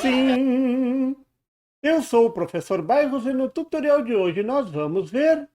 Sim, eu sou o professor Bairros e no tutorial de hoje nós vamos ver...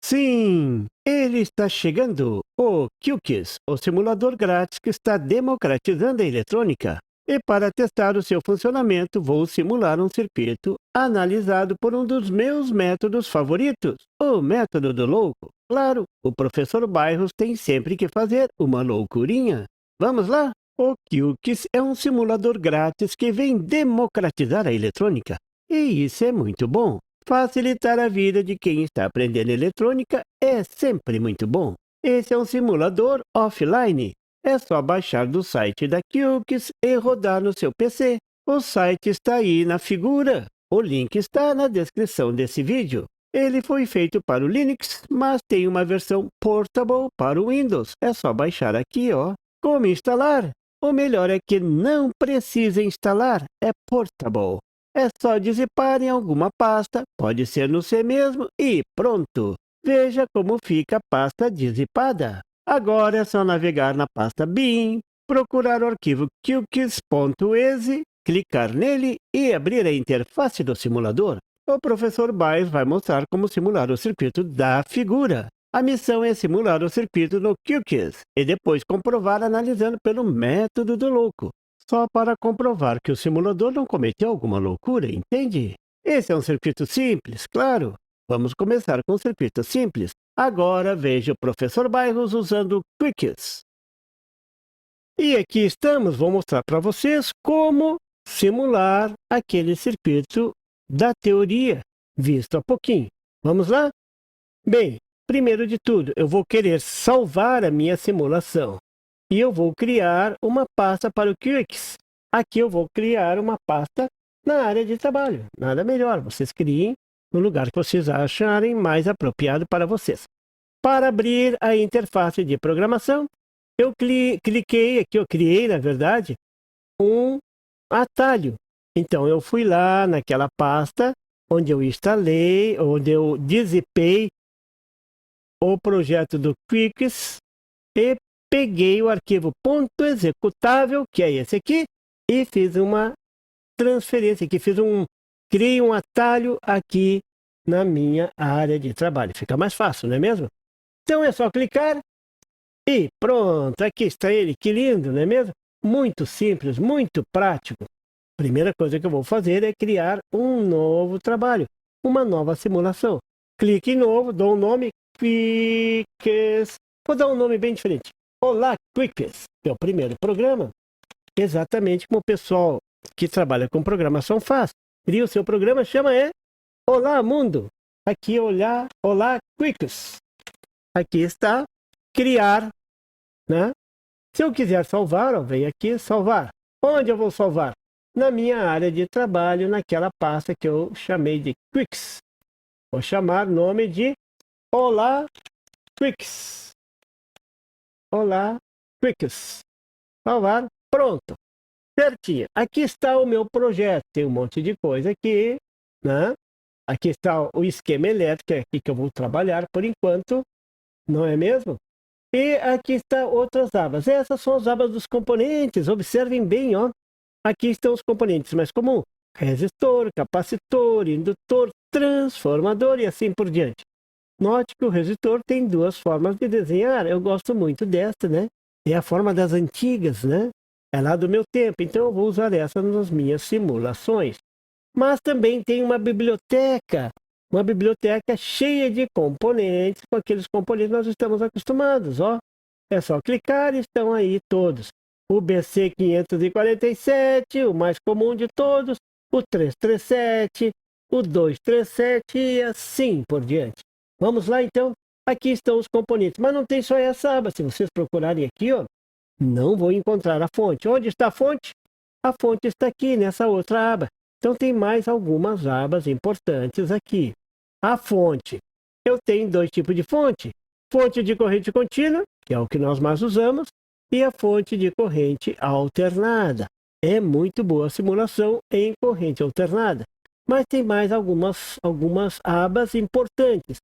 Sim, ele está chegando, o QGIS, o simulador grátis que está democratizando a eletrônica. E para testar o seu funcionamento, vou simular um circuito analisado por um dos meus métodos favoritos, o método do louco. Claro, o professor Bairros tem sempre que fazer uma loucurinha. Vamos lá? O QGIS é um simulador grátis que vem democratizar a eletrônica. E isso é muito bom. Facilitar a vida de quem está aprendendo eletrônica é sempre muito bom. Esse é um simulador offline. É só baixar do site da QGIS e rodar no seu PC. O site está aí na figura. O link está na descrição desse vídeo. Ele foi feito para o Linux, mas tem uma versão portable para o Windows. É só baixar aqui, ó. Como instalar? O melhor é que não precisa instalar, é portable. É só dizipar em alguma pasta, pode ser no C mesmo, e pronto! Veja como fica a pasta dizipada. Agora é só navegar na pasta bin, procurar o arquivo qgis.exe, clicar nele e abrir a interface do simulador. O professor Baez vai mostrar como simular o circuito da figura. A missão é simular o circuito no QGIS e depois comprovar analisando pelo método do louco. Só para comprovar que o simulador não cometeu alguma loucura, entende? Esse é um circuito simples, claro. Vamos começar com um circuito simples. Agora veja o professor Bairros usando o QGIS. E aqui estamos, vou mostrar para vocês como simular aquele circuito da teoria, visto há pouquinho. Vamos lá? Bem, primeiro de tudo, eu vou querer salvar a minha simulação. E eu vou criar uma pasta para o QGIS. Aqui eu vou criar uma pasta na área de trabalho. Nada melhor, vocês criem no lugar que vocês acharem mais apropriado para vocês. Para abrir a interface de programação, eu cliquei aqui, eu criei, na verdade, um atalho. Então eu fui lá naquela pasta onde eu instalei, onde eu dizipei o projeto do QGIS e peguei o arquivo .executável, que é esse aqui, e fiz uma transferência aqui, criei um atalho aqui na minha área de trabalho. Fica mais fácil, não é mesmo? Então é só clicar e pronto, aqui está ele, que lindo, não é mesmo? Muito simples, muito prático. Primeira coisa que eu vou fazer é criar um novo trabalho, uma nova simulação. Clique em novo, dou um nome, QGIS, vou dar um nome bem diferente. Olá, QGIS, que é o primeiro programa, exatamente como o pessoal que trabalha com programação faz. Cria o seu programa, chama Olá, Mundo. Aqui, Olá, QGIS. Aqui está, criar, né? Se eu quiser salvar, ó, vem aqui, salvar. Onde eu vou salvar? Na minha área de trabalho, naquela pasta que eu chamei de QGIS. Vou chamar nome de Olá, QGIS. Olá, QGIS. Salvar, pronto. Certinho. Aqui está o meu projeto. Tem um monte de coisa aqui, né? Aqui está o esquema elétrico, é aqui que eu vou trabalhar por enquanto, não é mesmo? E aqui está outras abas. Essas são as abas dos componentes. Observem bem, ó. Aqui estão os componentes mais comuns. Resistor, capacitor, indutor, transformador e assim por diante. Note que o resistor tem duas formas de desenhar. Eu gosto muito desta, né? É a forma das antigas, né? É lá do meu tempo, então eu vou usar essa nas minhas simulações. Mas também tem uma biblioteca cheia de componentes, com aqueles componentes que nós estamos acostumados, ó. É só clicar e estão aí todos. O BC547, o mais comum de todos, o 337, o 237 e assim por diante. Vamos lá então? Aqui estão os componentes, mas não tem só essa aba. Se vocês procurarem aqui, ó, não vou encontrar a fonte. Onde está a fonte? A fonte está aqui nessa outra aba. Então tem mais algumas abas importantes aqui. A fonte. Eu tenho dois tipos de fonte. Fonte de corrente contínua, que é o que nós mais usamos, e a fonte de corrente alternada. É muito boa a simulação em corrente alternada. Mas tem mais algumas abas importantes.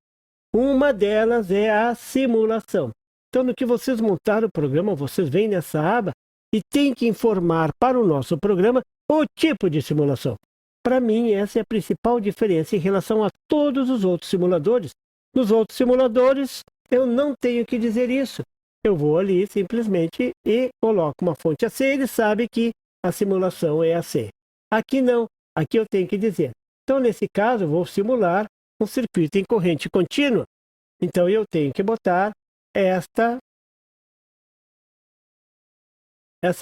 Uma delas é a simulação. Então, no que vocês montaram o programa, vocês vêm nessa aba e tem que informar para o nosso programa o tipo de simulação. Para mim, essa é a principal diferença em relação a todos os outros simuladores. Nos outros simuladores, eu não tenho que dizer isso. Eu vou ali simplesmente e coloco uma fonte AC, ele sabe que a simulação é AC. Aqui não, aqui eu tenho que dizer. Então, nesse caso, eu vou simular um circuito em corrente contínua. Então, eu tenho que botar essa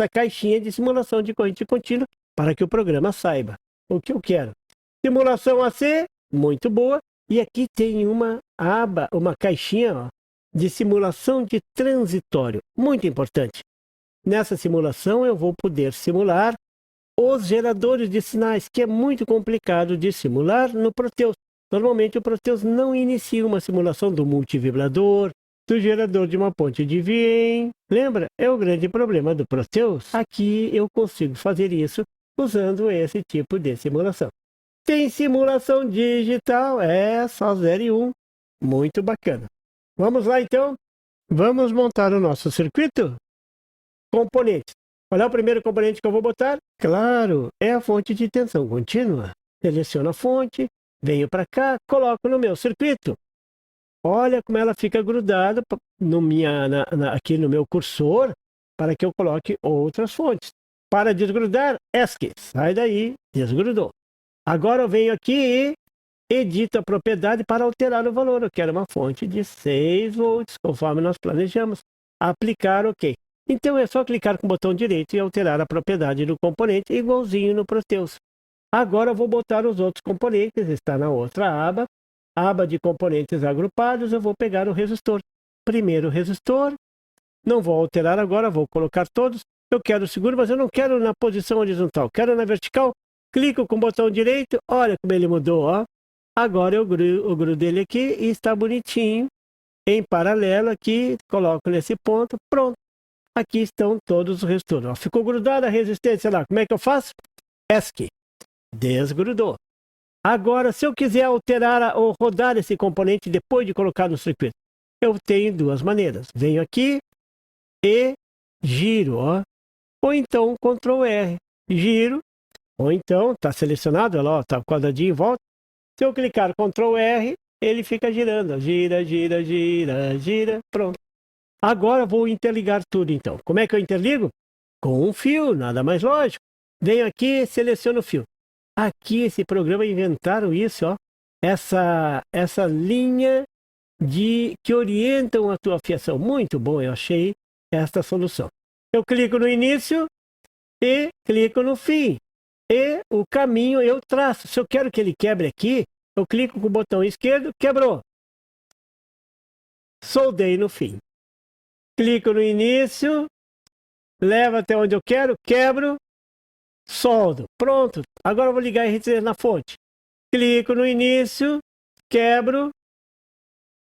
caixinha de simulação de corrente contínua para que o programa saiba o que eu quero. Simulação AC, muito boa. E aqui tem uma aba, uma caixinha, ó, de simulação de transitório, muito importante. Nessa simulação eu vou poder simular os geradores de sinais, que é muito complicado de simular no Proteus. Normalmente o Proteus não inicia uma simulação do multivibrador, do gerador de uma ponte de Wien. Lembra? É o grande problema do Proteus. Aqui eu consigo fazer isso usando esse tipo de simulação. Tem simulação digital, é só 0 e 1. Muito bacana. Vamos lá então? Vamos montar o nosso circuito? Componentes. Qual é o primeiro componente que eu vou botar? Claro, é a fonte de tensão contínua. Seleciono a fonte, venho para cá, coloco no meu circuito. Olha como ela fica grudada aqui no meu cursor, para que eu coloque outras fontes. Para desgrudar, ESC. Sai daí, desgrudou. Agora eu venho aqui e edito a propriedade para alterar o valor. Eu quero uma fonte de 6 volts, conforme nós planejamos. Aplicar, ok. Então é só clicar com o botão direito e alterar a propriedade do componente, igualzinho no Proteus. Agora eu vou botar os outros componentes, está na outra aba. Aba de componentes agrupados, eu vou pegar o resistor. Primeiro resistor, não vou alterar agora, vou colocar todos. Eu quero seguro, mas eu não quero na posição horizontal, quero na vertical. Clico com o botão direito, olha como ele mudou, ó. Agora eu grudo ele aqui e está bonitinho. Em paralelo aqui, coloco nesse ponto, pronto. Aqui estão todos os resistores. Ó. Ficou grudada a resistência lá. Como é que eu faço? ESC. Desgrudou. Agora, se eu quiser alterar ou rodar esse componente depois de colocar no circuito, eu tenho duas maneiras. Venho aqui e giro, ó. Ou então, Ctrl R. Giro. Ou então, está selecionado, olha lá, está o quadradinho em volta. Se eu clicar Ctrl R, ele fica girando. Gira, gira, gira, gira. Pronto. Agora vou interligar tudo, então. Como é que eu interligo? Com um fio, nada mais lógico. Venho aqui, seleciono o fio. Aqui, esse programa, inventaram isso, ó. Essa linha que orientam a tua fiação. Muito bom, eu achei esta solução. Eu clico no início e clico no fim. E o caminho eu traço. Se eu quero que ele quebre aqui, eu clico com o botão esquerdo, quebrou. Soldei no fim. Clico no início, levo até onde eu quero, quebro, soldo. Pronto. Agora eu vou ligar R3 na fonte. Clico no início, quebro.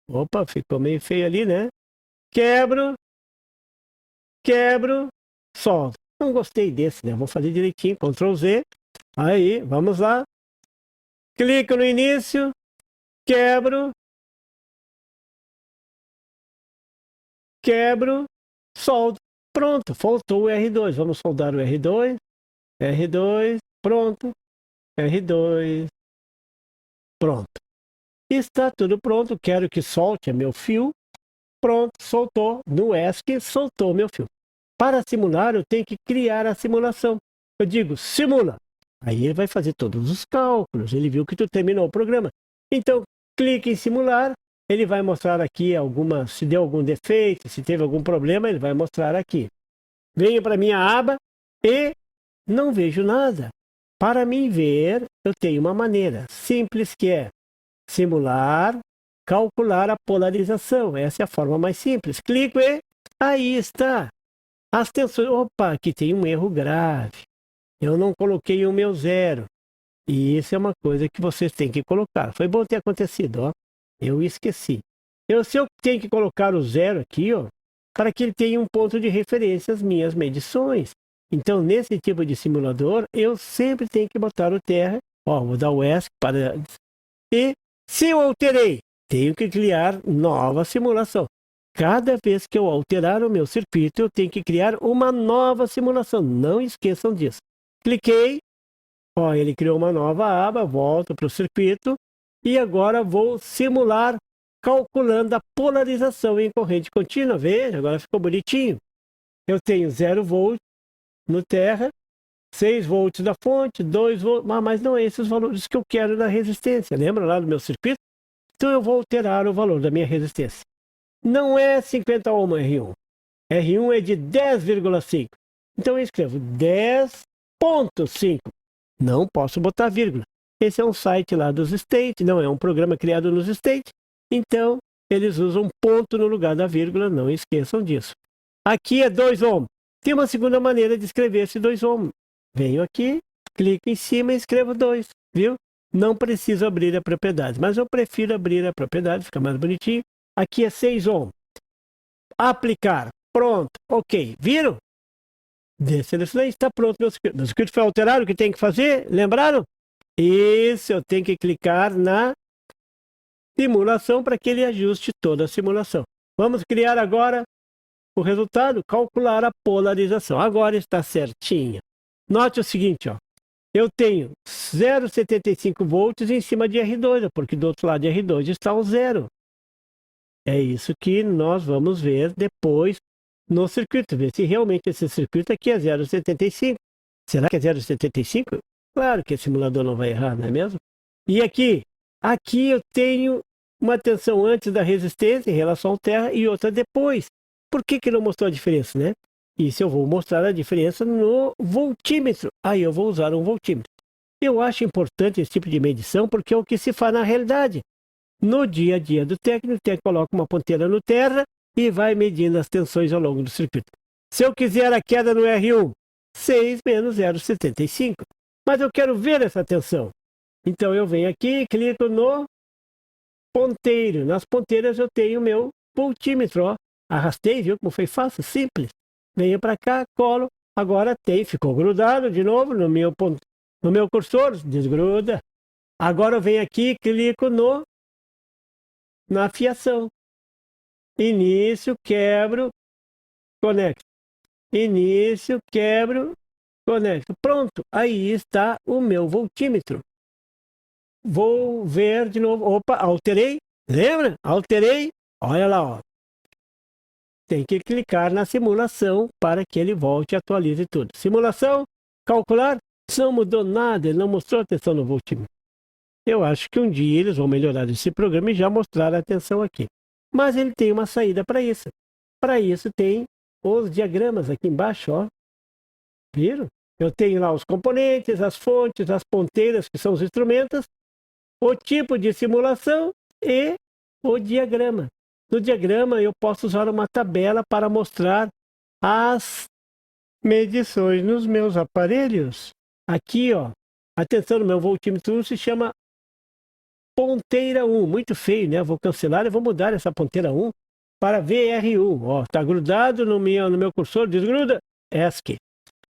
Opa, ficou meio feio ali, né? Quebro, soldo. Não gostei desse, né? Vou fazer direitinho, Ctrl Z. Aí, vamos lá. Clico no início, quebro, soldo. Pronto, faltou o R2. Vamos soldar o R2. R2, pronto. R2, pronto. Está tudo pronto. Quero que solte meu fio. Pronto, soltou. No ESC, soltou meu fio. Para simular, eu tenho que criar a simulação. Eu digo, simula. Aí ele vai fazer todos os cálculos. Ele viu que tu terminou o programa. Então, clique em simular. Ele vai mostrar aqui se deu algum defeito, se teve algum problema, ele vai mostrar aqui. Venho para minha aba e não vejo nada. Para mim ver, eu tenho uma maneira simples que é simular, calcular a polarização. Essa é a forma mais simples. Clico e aí está. As tensões, opa, aqui tem um erro grave. Eu não coloquei o meu zero. E isso é uma coisa que vocês têm que colocar. Foi bom ter acontecido, ó. Eu esqueci. Se eu tenho que colocar o zero aqui, ó, para que ele tenha um ponto de referência às minhas medições. Então, nesse tipo de simulador, eu sempre tenho que botar o TR. Ó, vou dar o ESC para... E se eu alterei, tenho que criar nova simulação. cada vez que eu alterar o meu circuito, eu tenho que criar uma nova simulação. Não esqueçam disso. Cliquei, ó, ele criou uma nova aba, volto para o circuito e agora vou simular calculando a polarização em corrente contínua. Veja, agora ficou bonitinho. Eu tenho 0 volts no terra, 6 volts da fonte, 2 volts, mas não é esses os valores que eu quero na resistência. Lembra lá do meu circuito? Então eu vou alterar o valor da minha resistência. Não é 50 ohm R1. R1 é de 10,5. Então eu escrevo 10,5. Não posso botar vírgula. Esse é um site lá dos States, não é um programa criado nos States. Então eles usam ponto no lugar da vírgula, não esqueçam disso. Aqui é 2 ohm. Tem uma segunda maneira de escrever esse 2 ohm. Venho aqui, clico em cima e escrevo 2, viu? Não preciso abrir a propriedade, mas eu prefiro abrir a propriedade, fica mais bonitinho. Aqui é 6 ohm. Aplicar. Pronto. Ok. Viram? Desselecionei. Está pronto meu circuito. Meu circuito foi alterado. O que tem que fazer? Lembraram? Isso. Eu tenho que clicar na simulação para que ele ajuste toda a simulação. Vamos criar agora o resultado. Calcular a polarização. Agora está certinho. Note o seguinte, ó. Eu tenho 0,75 volts em cima de R2, porque do outro lado de R2 está o zero. É isso que nós vamos ver depois no circuito, ver se realmente esse circuito aqui é 0,75. Será que é 0,75? Claro que o simulador não vai errar, não é mesmo? E aqui eu tenho uma tensão antes da resistência em relação ao terra e outra depois. Por que não mostrou a diferença, né? Isso eu vou mostrar a diferença no voltímetro. Aí eu vou usar um voltímetro. Eu acho importante esse tipo de medição porque é o que se faz na realidade. No dia a dia do técnico, o técnico coloca uma ponteira no terra e vai medindo as tensões ao longo do circuito. Se eu quiser a queda no R1, 6 menos 0,75. Mas eu quero ver essa tensão. Então eu venho aqui e clico no ponteiro. Nas ponteiras eu tenho o meu voltímetro. Ó. Arrastei, viu como foi fácil? Simples. Venho para cá, colo. Agora ficou grudado de novo no meu cursor. Desgruda. Agora eu venho aqui e clico na fiação. Início, quebro, conecto. Início, quebro, conecto. Pronto, aí está o meu voltímetro. Vou ver de novo. Opa, alterei. Lembra? Alterei. Olha lá, ó. Tem que clicar na simulação para que ele volte e atualize tudo. Simulação, calcular. Não mudou nada, ele não mostrou a tensão no voltímetro. Eu acho que um dia eles vão melhorar esse programa e já mostrar a tensão aqui. Mas ele tem uma saída para isso. Para isso tem os diagramas aqui embaixo, ó. Viram? Eu tenho lá os componentes, as fontes, as ponteiras, que são os instrumentos, o tipo de simulação e o diagrama. No diagrama eu posso usar uma tabela para mostrar as medições nos meus aparelhos. Aqui, ó, a tensão no meu voltímetro se chama ponteira 1, muito feio, né? Vou cancelar e vou mudar essa ponteira 1 para VRU. Ó, tá grudado no meu cursor, desgruda, ESC.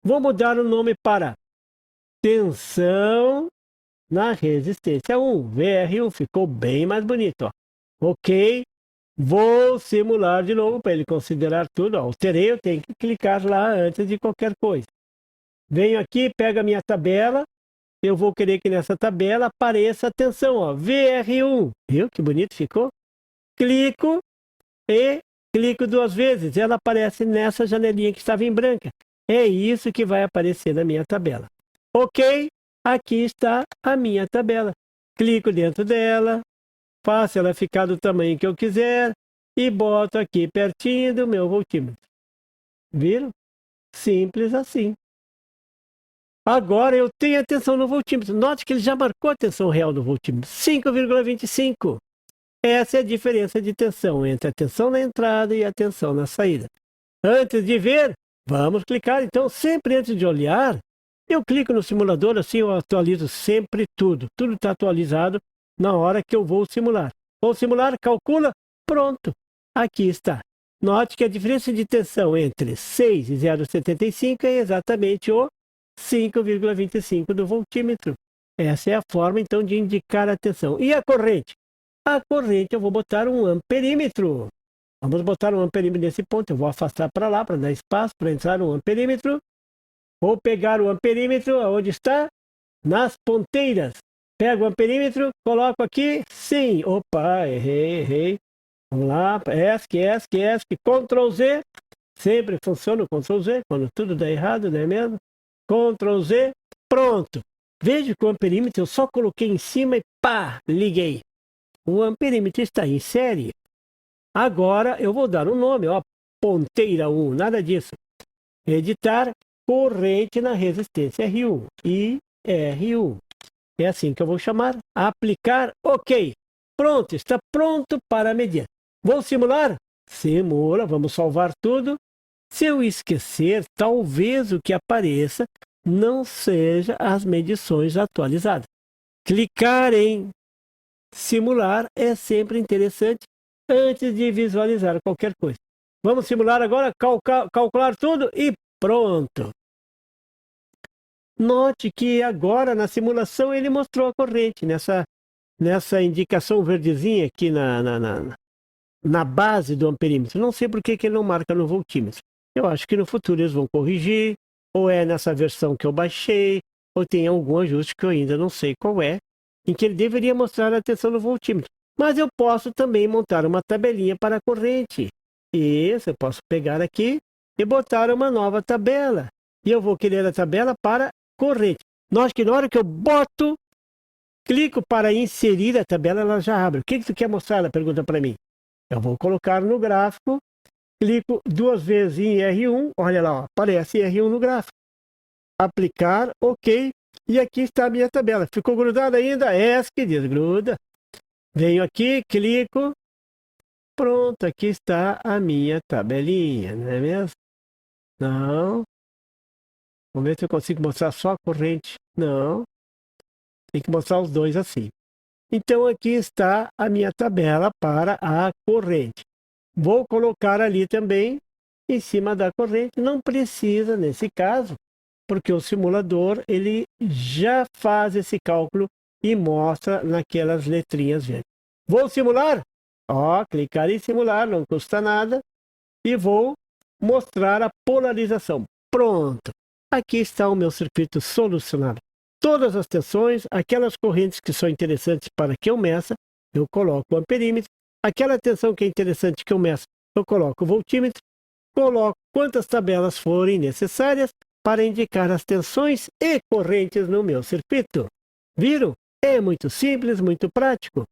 Vou mudar o nome para tensão na resistência 1, VRU, ficou bem mais bonito, ó. Ok, vou simular de novo para ele considerar tudo, ó. Alterei, eu tenho que clicar lá antes de qualquer coisa. Venho aqui, pego a minha tabela. Eu vou querer que nessa tabela apareça a tensão, ó, VR1. Viu que bonito ficou? Clico e clico 2 vezes. Ela aparece nessa janelinha que estava em branca. É isso que vai aparecer na minha tabela. Ok, aqui está a minha tabela. Clico dentro dela, faço ela ficar do tamanho que eu quiser e boto aqui pertinho do meu voltímetro. Viram? Simples assim. Agora eu tenho a tensão no voltímetro. Note que ele já marcou a tensão real do voltímetro. 5,25. Essa é a diferença de tensão entre a tensão na entrada e a tensão na saída. Antes de ver, vamos clicar. Então, sempre antes de olhar, eu clico no simulador, assim eu atualizo sempre tudo. Tudo está atualizado na hora que eu vou simular. Vou simular, calcula, pronto. Aqui está. Note que a diferença de tensão entre 6 e 0,75 é exatamente o 5,25 do voltímetro. Essa é a forma, então, de indicar a tensão. E a corrente? A corrente eu vou botar um amperímetro. Vamos botar um amperímetro nesse ponto. Eu vou afastar para lá, para dar espaço para entrar um amperímetro. Vou pegar o amperímetro, aonde está? Nas ponteiras. Pego o amperímetro, coloco aqui. Sim. Opa, errei. Vamos lá. ESC, Ctrl Z. Sempre funciona o Ctrl Z, quando tudo dá errado, não é mesmo? Ctrl Z. Pronto. Veja que o amperímetro eu só coloquei em cima e pá, liguei. O amperímetro está em série. Agora eu vou dar um nome, ó, ponteira 1, nada disso. Editar corrente na resistência R1 e R1. É assim que eu vou chamar. Aplicar, ok. Pronto, está pronto para medir. Vou simular? Simula, vamos salvar tudo. Se eu esquecer, talvez o que apareça não seja as medições atualizadas. Clicar em simular é sempre interessante antes de visualizar qualquer coisa. Vamos simular agora, calcular tudo e pronto. Note que agora na simulação ele mostrou a corrente, nessa indicação verdezinha aqui na base do amperímetro. Não sei por que ele não marca no voltímetro. Eu acho que no futuro eles vão corrigir, ou é nessa versão que eu baixei, ou tem algum ajuste que eu ainda não sei qual é, em que ele deveria mostrar a tensão no voltímetro. Mas eu posso também montar uma tabelinha para a corrente. Isso, eu posso pegar aqui e botar uma nova tabela. E eu vou querer a tabela para corrente. Note que na hora que eu boto, clico para inserir a tabela, ela já abre. O que tu quer mostrar? Ela pergunta para mim. Eu vou colocar no gráfico, clico 2 vezes em R1, olha lá, ó, aparece R1 no gráfico. Aplicar, ok. E aqui está a minha tabela. Ficou grudada ainda? ESC, desgruda. Venho aqui, clico. Pronto, aqui está a minha tabelinha, não é mesmo? Não. Vamos ver se eu consigo mostrar só a corrente. Não. Tem que mostrar os dois assim. Então, aqui está a minha tabela para a corrente. Vou colocar ali também, em cima da corrente. Não precisa, nesse caso, porque o simulador ele já faz esse cálculo e mostra naquelas letrinhas verdes. Vou simular? Ó, clicar em simular, não custa nada. E vou mostrar a polarização. Pronto. Aqui está o meu circuito solucionado. Todas as tensões, aquelas correntes que são interessantes para que eu meça, eu coloco o amperímetro. Aquela tensão que é interessante que eu meça, eu coloco o voltímetro. Coloco quantas tabelas forem necessárias para indicar as tensões e correntes no meu circuito. Viram? É muito simples, muito prático.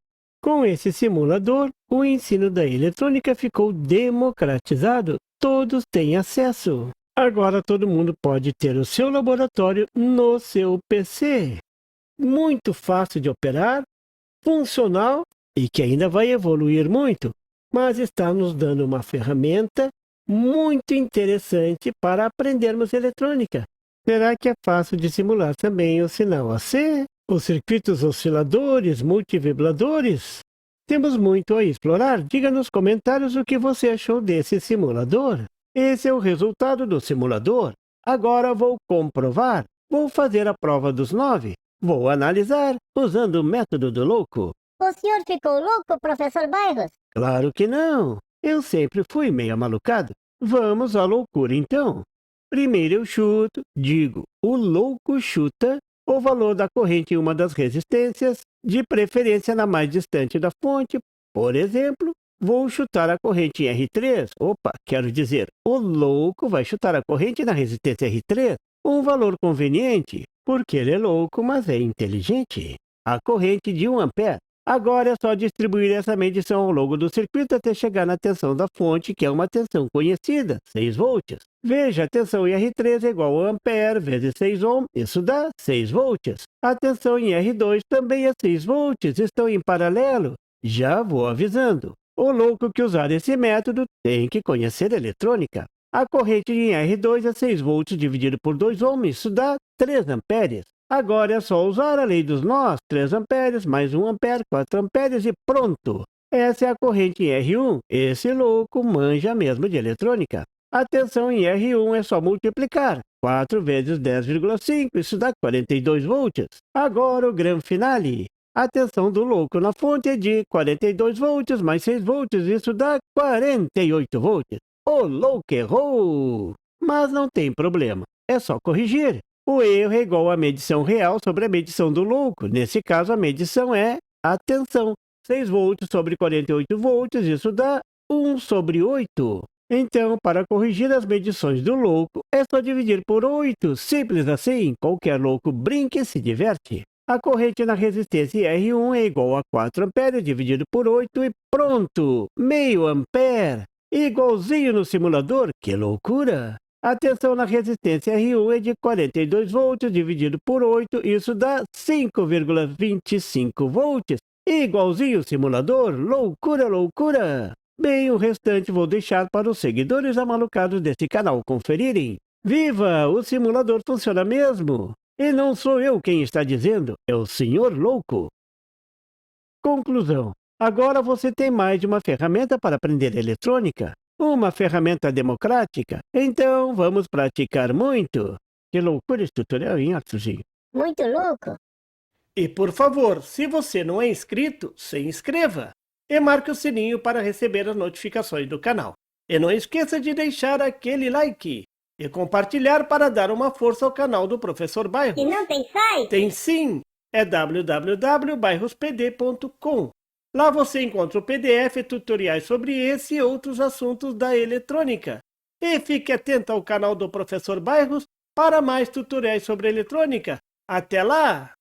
Com esse simulador, o ensino da eletrônica ficou democratizado. Todos têm acesso. Agora todo mundo pode ter o seu laboratório no seu PC. Muito fácil de operar, funcional e que ainda vai evoluir muito, mas está nos dando uma ferramenta muito interessante para aprendermos eletrônica. Será que é fácil de simular também o sinal AC? Os circuitos osciladores, multivibradores? Temos muito a explorar. Diga nos comentários o que você achou desse simulador. Esse é o resultado do simulador. Agora vou comprovar. Vou fazer a prova dos 9. Vou analisar usando o método do louco. O senhor ficou louco, professor Bairros? Claro que não. Eu sempre fui meio malucado. Vamos à loucura então. Primeiro eu chuto, digo, o louco chuta o valor da corrente em uma das resistências, de preferência na mais distante da fonte. Por exemplo, vou chutar a corrente em R3. Opa, quero dizer, o louco vai chutar a corrente na resistência R3. Um valor conveniente, porque ele é louco, mas é inteligente. A corrente de 1 ampere. Agora é só distribuir essa medição ao longo do circuito até chegar na tensão da fonte, que é uma tensão conhecida, 6 volts. Veja, a tensão em R3 é igual a ampere vezes 6 ohm, isso dá 6 volts. A tensão em R2 também é 6 volts, estão em paralelo. Já vou avisando. O louco que usar esse método tem que conhecer eletrônica. A corrente em R2 é 6 volts dividido por 2 ohms, isso dá 3 amperes. Agora é só usar a lei dos nós, 3 amperes mais 1 ampere, 4 amperes e pronto. Essa é a corrente em R1, esse louco manja mesmo de eletrônica. A tensão em R1 é só multiplicar, 4 vezes 10,5, isso dá 42 volts. Agora o grande finale. A tensão do louco na fonte é de 42 volts mais 6 volts, isso dá 48 volts. O louco errou! Mas não tem problema, é só corrigir. O erro é igual à medição real sobre a medição do louco. Nesse caso, a medição é a tensão. 6 volts sobre 48 volts, isso dá 1 sobre 8. Então, para corrigir as medições do louco, é só dividir por 8. Simples assim, qualquer louco brinca e se diverte. A corrente na resistência R1 é igual a 4 amperes dividido por 8 e pronto! Meio ampere! Igualzinho no simulador, que loucura! A tensão na resistência R1 é de 42 volts dividido por 8, isso dá 5,25 volts. Igualzinho o simulador, loucura, loucura! Bem, o restante vou deixar para os seguidores amalucados desse canal conferirem. Viva! O simulador funciona mesmo! E não sou eu quem está dizendo, é o senhor louco. Conclusão. Agora você tem mais de uma ferramenta para aprender eletrônica. Uma ferramenta democrática. Então, vamos praticar muito. Que loucura esse tutorial, hein, Arthurzinho? Muito louco. E por favor, se você não é inscrito, se inscreva. E marque o sininho para receber as notificações do canal. E não esqueça de deixar aquele like. E compartilhar para dar uma força ao canal do Professor Bairros. E não tem site? Tem sim! É www.bairrospd.com. Lá você encontra o PDF e tutoriais sobre esse e outros assuntos da eletrônica. E fique atento ao canal do Professor Bairros para mais tutoriais sobre eletrônica. Até lá!